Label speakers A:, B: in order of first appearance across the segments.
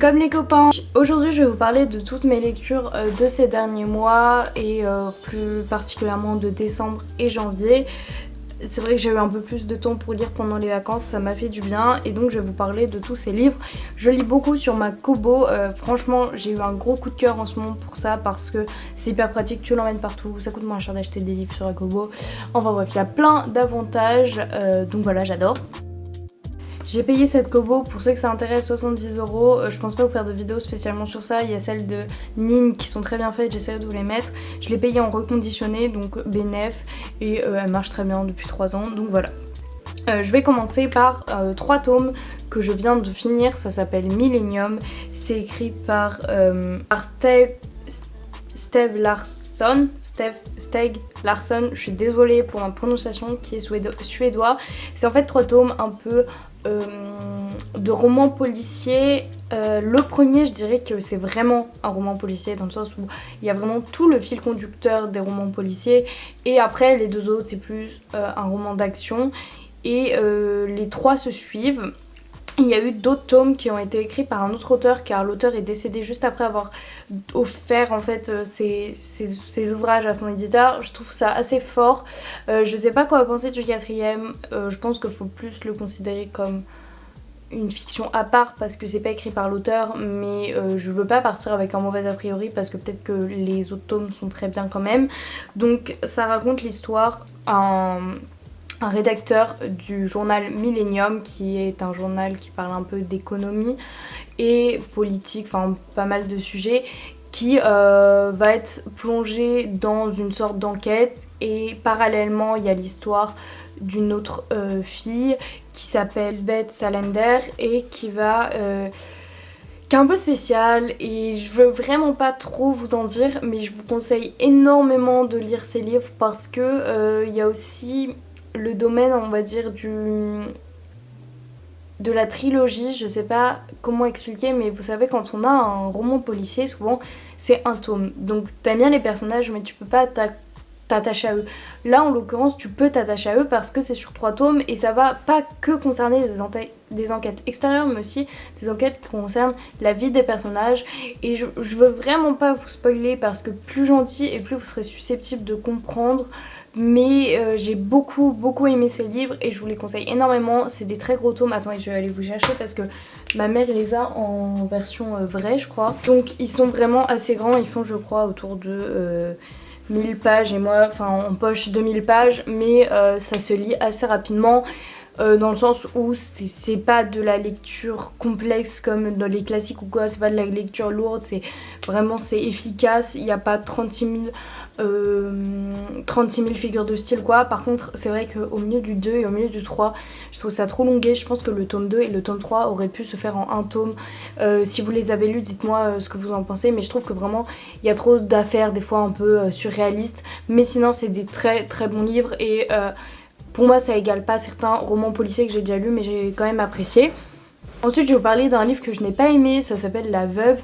A: Welcome les copains. Aujourd'hui je vais vous parler de toutes mes lectures de ces derniers mois et plus particulièrement de décembre et janvier. C'est vrai que j'ai eu un peu plus de temps pour lire pendant les vacances, ça m'a fait du bien et donc je vais vous parler de tous ces livres. Je lis beaucoup sur ma Kobo, franchement j'ai eu un gros coup de cœur en ce moment pour ça parce que c'est hyper pratique, tu l'emmènes partout, ça coûte moins cher d'acheter des livres sur la Kobo. Enfin bref, il y a plein d'avantages, donc voilà, j'adore. J'ai payé cette Kobo, pour ceux que ça intéresse, 70 €. Je pense pas vous faire de vidéo spécialement sur ça. Il y a celles de Nin qui sont très bien faites, j'essaierai de vous les mettre. Je l'ai payée en reconditionné, donc bénef, et elle marche très bien depuis 3 ans, donc voilà. Je vais commencer par 3 tomes que je viens de finir, ça s'appelle Millennium. C'est écrit par Steg Larsson, je suis désolée pour ma prononciation qui est suédois. C'est en fait 3 tomes un peu de romans policiers. Le premier, je dirais que c'est vraiment un roman policier dans le sens où il y a vraiment tout le fil conducteur des romans policiers, et après les 2 autres c'est plus un roman d'action, et les 3 se suivent. Il y a eu d'autres tomes qui ont été écrits par un autre auteur car l'auteur est décédé juste après avoir offert en fait ses ouvrages à son éditeur. Je trouve ça assez fort. Je sais pas quoi penser du 4e. Je pense qu'il faut plus le considérer comme une fiction à part parce que c'est pas écrit par l'auteur, mais je veux pas partir avec un mauvais a priori parce que peut-être que les autres tomes sont très bien quand même. Donc ça raconte l'histoire un rédacteur du journal Millennium, qui est un journal qui parle un peu d'économie et politique, enfin pas mal de sujets, qui va être plongé dans une sorte d'enquête, et parallèlement il y a l'histoire d'une autre fille qui s'appelle Lisbeth Salander et qui est un peu spéciale, et je veux vraiment pas trop vous en dire, mais je vous conseille énormément de lire ces livres parce que il y a aussi le domaine, on va dire, de la trilogie. Je sais pas comment expliquer, mais vous savez, quand on a un roman policier, souvent c'est un tome, donc t'aimes bien les personnages mais tu peux pas t'attacher à eux. Là en l'occurrence tu peux t'attacher à eux parce que c'est sur 3 tomes et ça va pas que concerner des enquêtes extérieures mais aussi des enquêtes qui concernent la vie des personnages, et je veux vraiment pas vous spoiler parce que plus j'en dis et plus vous serez susceptible de comprendre, mais j'ai beaucoup aimé ces livres et je vous les conseille énormément. C'est des très gros tomes, attendez je vais aller vous chercher parce que ma mère les a en version vraie je crois, donc ils sont vraiment assez grands, ils font je crois autour de 1000 pages, et moi enfin en poche 2000 pages, mais ça se lit assez rapidement. Dans le sens où c'est pas de la lecture complexe comme dans les classiques ou quoi, c'est pas de la lecture lourde, c'est vraiment c'est efficace, il n'y a pas 36 000 figures de style quoi. Par contre c'est vrai qu'au milieu du 2 et au milieu du 3 je trouve ça trop longué, je pense que le tome 2 et le tome 3 auraient pu se faire en un tome. Si vous les avez lus, dites-moi ce que vous en pensez, mais je trouve que vraiment il y a trop d'affaires des fois un peu surréalistes, mais sinon c'est des très bons livres, et pour moi ça égale pas certains romans policiers que j'ai déjà lus mais j'ai quand même apprécié. Ensuite je vais vous parler d'un livre que je n'ai pas aimé, ça s'appelle La Veuve.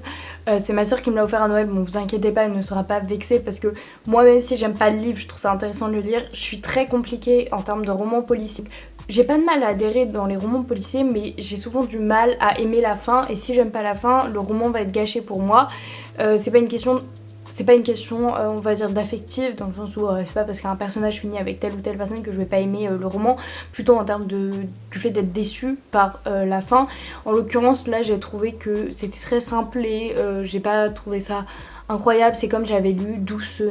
A: C'est ma soeur qui me l'a offert à Noël, bon vous inquiétez pas, elle ne sera pas vexée parce que moi même si j'aime pas le livre, je trouve ça intéressant de le lire. Je suis très compliquée en termes de romans policiers. J'ai pas de mal à adhérer dans les romans policiers, mais j'ai souvent du mal à aimer la fin, et si j'aime pas la fin, le roman va être gâché pour moi. C'est pas une question on va dire d'affectif, dans le sens où c'est pas parce qu'un personnage finit avec telle ou telle personne que je vais pas aimer le roman, plutôt en termes du fait d'être déçue par la fin. En l'occurrence là j'ai trouvé que c'était très simple et j'ai pas trouvé ça incroyable. C'est comme j'avais lu Douce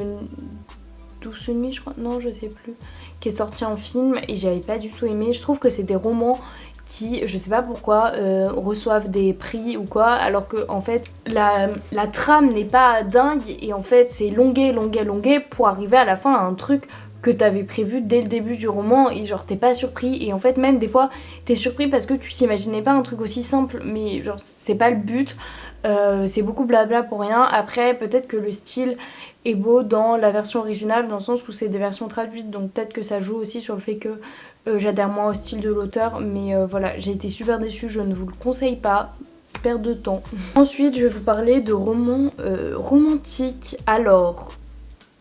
A: Nuit je crois, non je sais plus, qui est sorti en film et j'avais pas du tout aimé. Je trouve que c'est des romans qui, je sais pas pourquoi, reçoivent des prix ou quoi, alors que en fait la trame n'est pas dingue, et en fait c'est longué pour arriver à la fin à un truc que t'avais prévu dès le début du roman, et genre t'es pas surpris, et en fait même des fois t'es surpris parce que tu t'imaginais pas un truc aussi simple, mais genre c'est pas le but. C'est beaucoup blabla pour rien. Après peut-être que le style est beau dans la version originale, dans le sens où c'est des versions traduites, donc peut-être que ça joue aussi sur le fait que j'adhère moins au style de l'auteur, mais voilà, j'ai été super déçue, je ne vous le conseille pas, perte de temps. Ensuite je vais vous parler de romans romantiques. Alors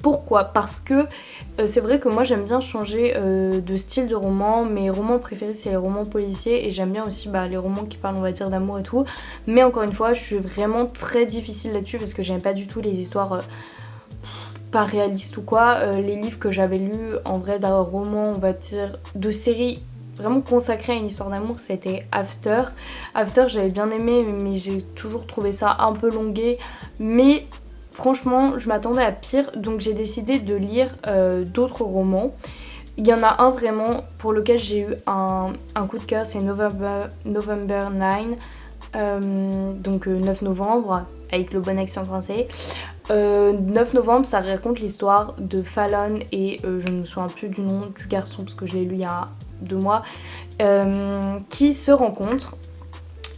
A: Pourquoi ? Parce que c'est vrai que moi j'aime bien changer de style de roman. Mes romans préférés c'est les romans policiers et j'aime bien aussi les romans qui parlent on va dire d'amour et tout. Mais encore une fois je suis vraiment très difficile là-dessus parce que j'aime pas du tout les histoires pas réalistes ou quoi. Les livres que j'avais lus en vrai d'un roman on va dire de série vraiment consacré à une histoire d'amour c'était After. After j'avais bien aimé mais j'ai toujours trouvé ça un peu longué. Mais franchement, je m'attendais à pire, donc j'ai décidé de lire d'autres romans. Il y en a un vraiment pour lequel j'ai eu un coup de cœur, c'est November 9, donc 9 novembre, avec le bon accent français. 9 novembre, ça raconte l'histoire de Fallon et je ne me souviens plus du nom du garçon parce que je l'ai lu il y a 2 mois, qui se rencontrent.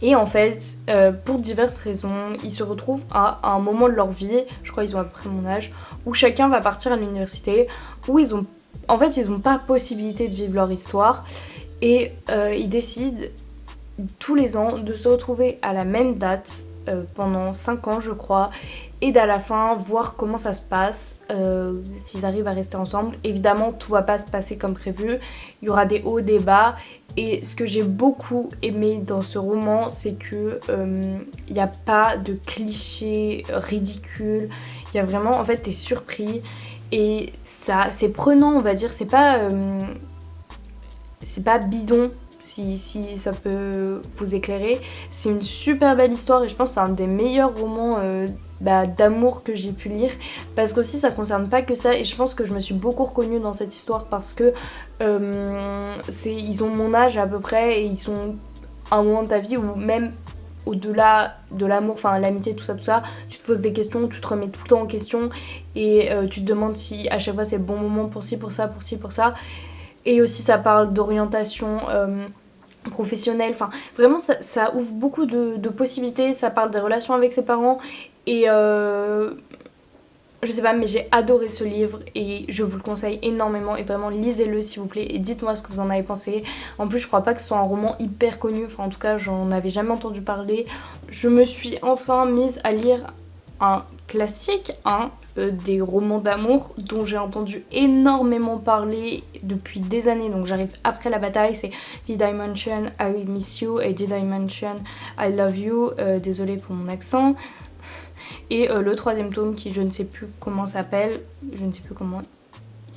A: Et en fait, pour diverses raisons, ils se retrouvent à un moment de leur vie, je crois qu'ils ont à peu près mon âge, où chacun va partir à l'université, où ils ont pas possibilité de vivre leur histoire, et ils décident tous les ans de se retrouver à la même date, pendant 5 ans je crois, et d'à la fin voir comment ça se passe, s'ils arrivent à rester ensemble. Évidemment tout va pas se passer comme prévu, il y aura des hauts, des bas, et ce que j'ai beaucoup aimé dans ce roman c'est que il n'y a pas de clichés ridicules, il y a vraiment, en fait t'es surpris, et ça c'est prenant on va dire, c'est pas bidon. Si ça peut vous éclairer, c'est une super belle histoire et je pense que c'est un des meilleurs romans d'amour que j'ai pu lire, parce qu'aussi ça concerne pas que ça, et je pense que je me suis beaucoup reconnue dans cette histoire parce que ils ont mon âge à peu près et ils sont à un moment de ta vie où même au-delà de l'amour, enfin l'amitié, tout ça, tu te poses des questions, tu te remets tout le temps en question et tu te demandes si à chaque fois c'est le bon moment pour ci, pour ça, pour ci, pour ça. Et aussi ça parle d'orientation professionnelle, enfin vraiment ça ouvre beaucoup de possibilités, ça parle des relations avec ses parents et je sais pas, mais j'ai adoré ce livre et je vous le conseille énormément et vraiment lisez-le s'il vous plaît et dites-moi ce que vous en avez pensé. En plus je crois pas que ce soit un roman hyper connu, enfin en tout cas j'en avais jamais entendu parler. Je me suis enfin mise à lire un classique, des romans d'amour dont j'ai entendu énormément parler depuis des années, donc j'arrive après la bataille, c'est Did I Mention I Miss You et Did I Mention I Love You, désolée pour mon accent. Et le troisième tome qui je ne sais plus comment il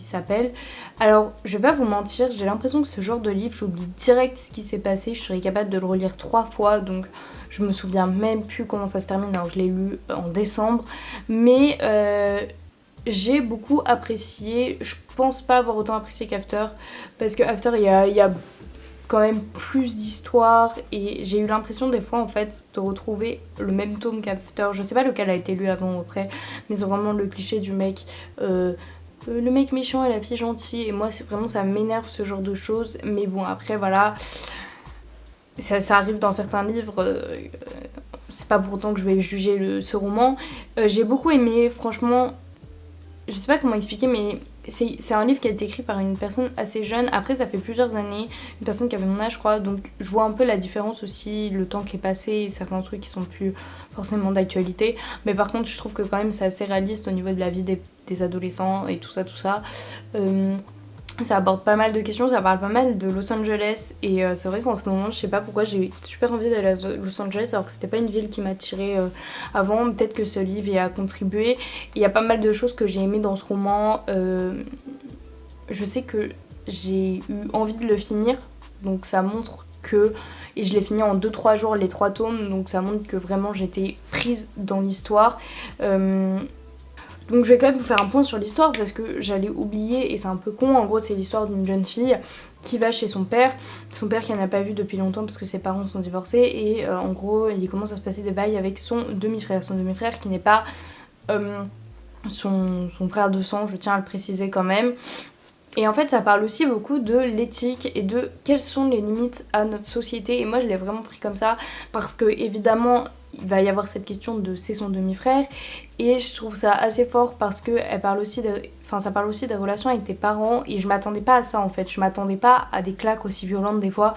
A: s'appelle. Alors je vais pas vous mentir, j'ai l'impression que ce genre de livre j'oublie direct ce qui s'est passé, je serais capable de le relire 3 fois, donc je me souviens même plus comment ça se termine, alors je l'ai lu en décembre, mais j'ai beaucoup apprécié. Je pense pas avoir autant apprécié qu'After, parce que After il y a quand même plus d'histoire et j'ai eu l'impression des fois en fait de retrouver le même tome qu'After. Je sais pas lequel a été lu avant ou après, mais c'est vraiment le cliché du mec le mec méchant et la fille gentille, et moi c'est vraiment, ça m'énerve ce genre de choses. Mais bon après voilà, ça arrive dans certains livres, c'est pas pour autant que je vais juger ce roman. J'ai beaucoup aimé, franchement, je sais pas comment expliquer, mais c'est un livre qui a été écrit par une personne assez jeune. Après ça fait plusieurs années, une personne qui avait mon âge je crois, donc je vois un peu la différence aussi, le temps qui est passé et certains trucs qui sont plus forcément d'actualité. Mais par contre je trouve que quand même c'est assez réaliste au niveau de la vie des adolescents et tout ça. Ça aborde pas mal de questions, ça parle pas mal de Los Angeles et c'est vrai qu'en ce moment je sais pas pourquoi j'ai super envie d'aller à Los Angeles alors que c'était pas une ville qui m'attirait avant. Peut-être que ce livre y a contribué. Il y a pas mal de choses que j'ai aimées dans ce roman. Je sais que j'ai eu envie de le finir, donc ça montre que, et je l'ai fini en 2-3 jours les 3 tomes, donc ça montre que vraiment j'étais prise dans l'histoire. Donc je vais quand même vous faire un point sur l'histoire parce que j'allais oublier et c'est un peu con. En gros c'est l'histoire d'une jeune fille qui va chez son père qui n'a pas vu depuis longtemps parce que ses parents sont divorcés, et en gros il commence à se passer des bails avec son demi-frère qui n'est pas son frère de sang, je tiens à le préciser quand même. Et en fait ça parle aussi beaucoup de l'éthique et de quelles sont les limites à notre société, et moi je l'ai vraiment pris comme ça parce que évidemment il va y avoir cette question de c'est son demi-frère et je trouve ça assez fort parce que elle parle aussi ça parle aussi des relations avec tes parents et je m'attendais pas à ça en fait, je m'attendais pas à des claques aussi violentes des fois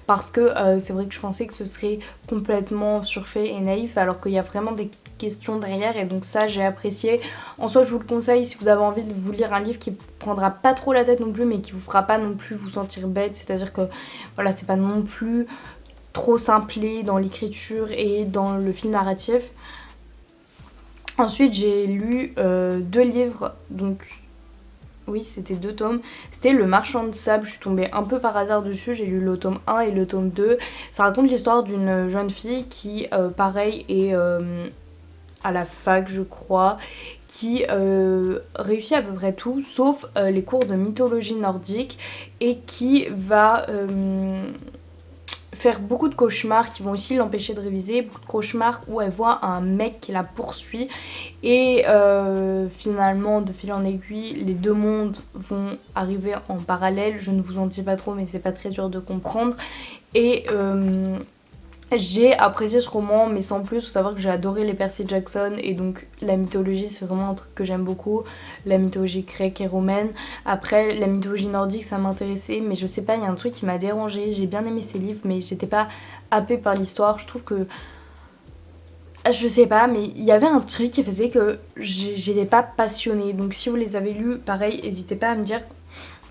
A: parce que c'est vrai que je pensais que ce serait complètement surfait et naïf alors qu'il y a vraiment des questions derrière et donc ça j'ai apprécié. En soi je vous le conseille si vous avez envie de vous lire un livre qui prendra pas trop la tête non plus mais qui vous fera pas non plus vous sentir bête, c'est à dire que voilà c'est pas non plus trop simplé dans l'écriture et dans le fil narratif. Ensuite j'ai lu 2 livres, donc oui c'était 2 tomes, c'était Le Marchand de Sable, je suis tombée un peu par hasard dessus, j'ai lu le tome 1 et le tome 2. Ça raconte l'histoire d'une jeune fille qui pareil est à la fac je crois, qui réussit à peu près tout sauf les cours de mythologie nordique et qui va faire beaucoup de cauchemars qui vont aussi l'empêcher de réviser, beaucoup de cauchemars où elle voit un mec qui la poursuit et finalement de fil en aiguille les 2 mondes vont arriver en parallèle, je ne vous en dis pas trop mais c'est pas très dur de comprendre et j'ai apprécié ce roman mais sans plus, faut savoir que j'ai adoré les Percy Jackson et donc la mythologie c'est vraiment un truc que j'aime beaucoup, la mythologie grecque et romaine. Après la mythologie nordique ça m'intéressait mais je sais pas, il y a un truc qui m'a dérangée, j'ai bien aimé ces livres mais j'étais pas happée par l'histoire, je trouve que je sais pas mais il y avait un truc qui faisait que j'étais pas passionnée donc si vous les avez lus pareil n'hésitez pas à me dire.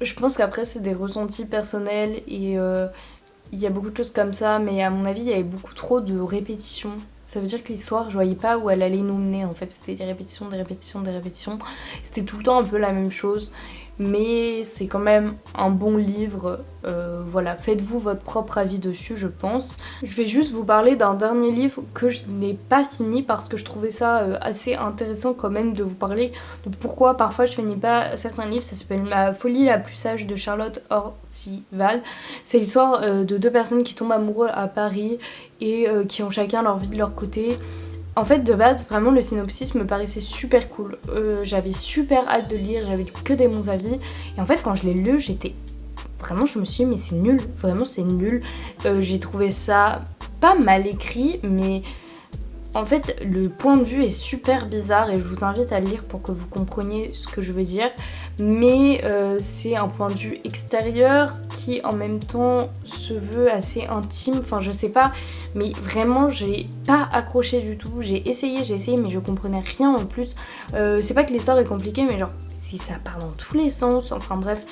A: Je pense qu'après c'est des ressentis personnels et il y a beaucoup de choses comme ça, mais à mon avis, il y avait beaucoup trop de répétitions. Ça veut dire que l'histoire, je voyais pas où elle allait nous mener en fait. C'était des répétitions, des répétitions, des répétitions. C'était tout le temps un peu la même chose. Mais c'est quand même un bon livre. Voilà, faites-vous votre propre avis dessus, je pense. Je vais juste vous parler d'un dernier livre que je n'ai pas fini parce que je trouvais ça assez intéressant quand même de vous parler de pourquoi parfois je finis pas certains livres. Ça s'appelle La folie la plus sage de Charlotte Orcival. C'est l'histoire de 2 personnes qui tombent amoureux à Paris et qui ont chacun leur vie de leur côté. En fait, de base, vraiment, le synopsis me paraissait super cool. J'avais super hâte de lire, j'avais que des bons avis. Et en fait, quand je l'ai lu, j'étais... Vraiment, je me suis dit, mais c'est nul. Vraiment, c'est nul. J'ai trouvé ça pas mal écrit, mais... En fait, le point de vue est super bizarre et je vous invite à le lire pour que vous compreniez ce que je veux dire. Mais c'est un point de vue extérieur qui en même temps se veut assez intime. Enfin, je sais pas, mais vraiment, j'ai pas accroché du tout. J'ai essayé, mais je comprenais rien en plus. C'est pas que l'histoire est compliquée, mais genre, si ça part dans tous les sens. Enfin bref.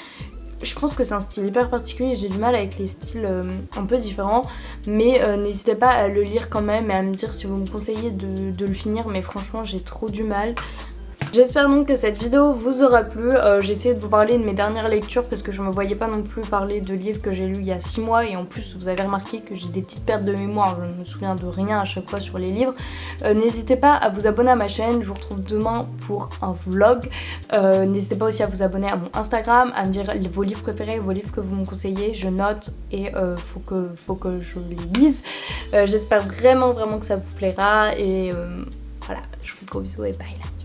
A: Je pense que c'est un style hyper particulier, j'ai du mal avec les styles un peu différents, mais n'hésitez pas à le lire quand même et à me dire si vous me conseillez de le finir, mais franchement j'ai trop du mal. J'espère donc que cette vidéo vous aura plu. J'ai essayé de vous parler de mes dernières lectures parce que je me voyais pas non plus parler de livres que j'ai lus il y a 6 mois et en plus vous avez remarqué que j'ai des petites pertes de mémoire, je ne me souviens de rien à chaque fois sur les livres. N'hésitez pas à vous abonner à ma chaîne, je vous retrouve demain pour un vlog. N'hésitez pas aussi à vous abonner à mon Instagram, à me dire vos livres préférés, vos livres que vous me conseillez, je note et faut que je les lise. J'espère vraiment que ça vous plaira et voilà, je vous fais de gros bisous et bye là.